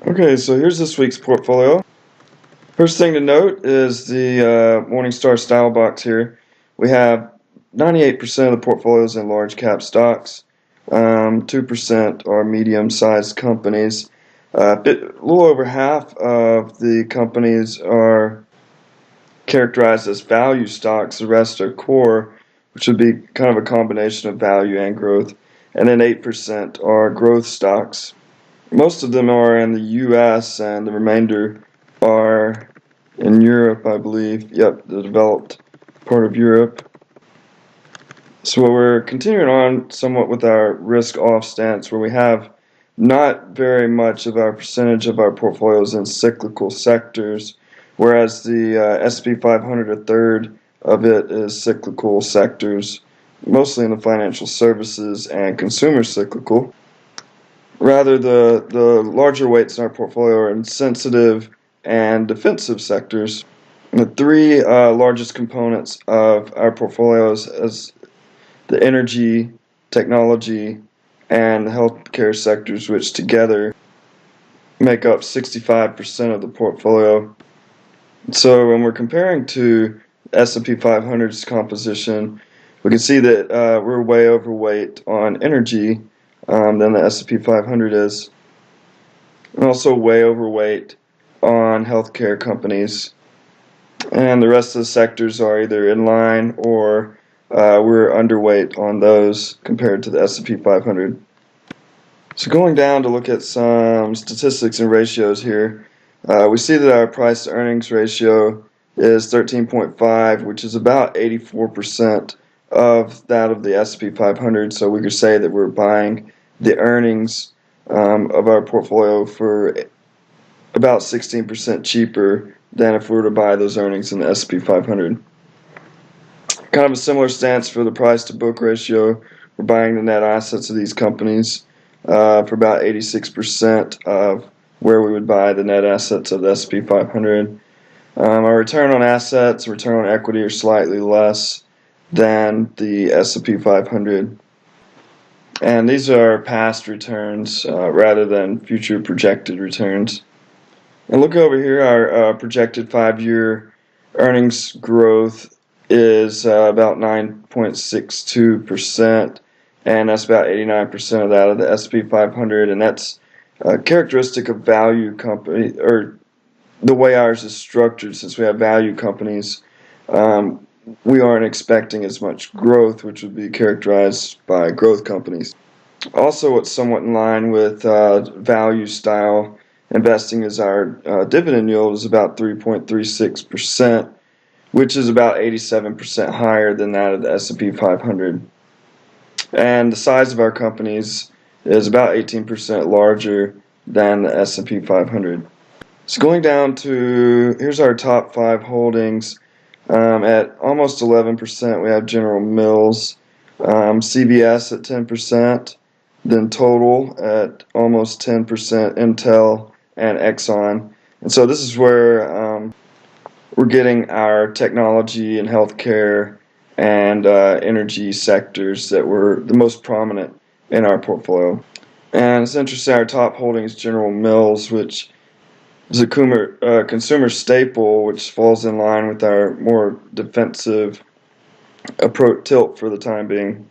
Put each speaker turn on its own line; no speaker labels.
Okay, so here's this week's portfolio. First thing to note is the Morningstar style box here. We have 98% of the portfolios in large cap stocks. 2% are medium-sized companies. A little over half of the companies are characterized as value stocks. The rest are core, which would be kind of a combination of value and growth. And then 8% are growth stocks. Most of them are in the U.S. and the remainder are in Europe, I believe. Yep, the developed part of Europe. So we're continuing on somewhat with our risk-off stance, where we have not very much of our percentage of our portfolios in cyclical sectors, whereas the S&P 500, a third of it is cyclical sectors, mostly in the financial services and consumer cyclical. Rather, the larger weights in our portfolio are in sensitive and defensive sectors. And the three largest components of our portfolios is the energy, technology, and healthcare sectors, which together make up 65% of the portfolio. So when we're comparing to S&P 500's composition, we can see that we're way overweight on energy than the S&P 500 is, and also way overweight on healthcare companies. And the rest of the sectors are either in line or we're underweight on those compared to the S&P 500. So going down to look at some statistics and ratios here, we see that our price to earnings ratio is 13.5, which is about 84% of that of the S&P 500. So we could say that we're buying the earnings of our portfolio for about 16% cheaper than if we were to buy those earnings in the S&P 500. Kind of a similar stance for the price to book ratio. We're buying the net assets of these companies for about 86% of where we would buy the net assets of the S&P 500. Our return on assets, return on equity are slightly less than the S&P 500. And these are past returns rather than future projected returns. And look over here, our projected 5-year earnings growth is about 9.62%, and that's about 89% of that of the S&P 500, and that's characteristic of value company, or the way ours is structured. Since we have value companies, we aren't expecting as much growth, which would be characterized by growth companies. Also, what's somewhat in line with value style investing is our dividend yield is about 3.36%, which is about 87% higher than that of the S&P 500. And the size of our companies is about 18% larger than the S&P 500. So going down to, here's our top 5 holdings. At almost 11%, we have General Mills, CVS at 10%, then Total at almost 10%, Intel, and Exxon. And so this is where we're getting our technology and healthcare and energy sectors that were the most prominent in our portfolio. And it's interesting, our top holding is General Mills, which is a consumer staple, which falls in line with our more defensive approach tilt for the time being.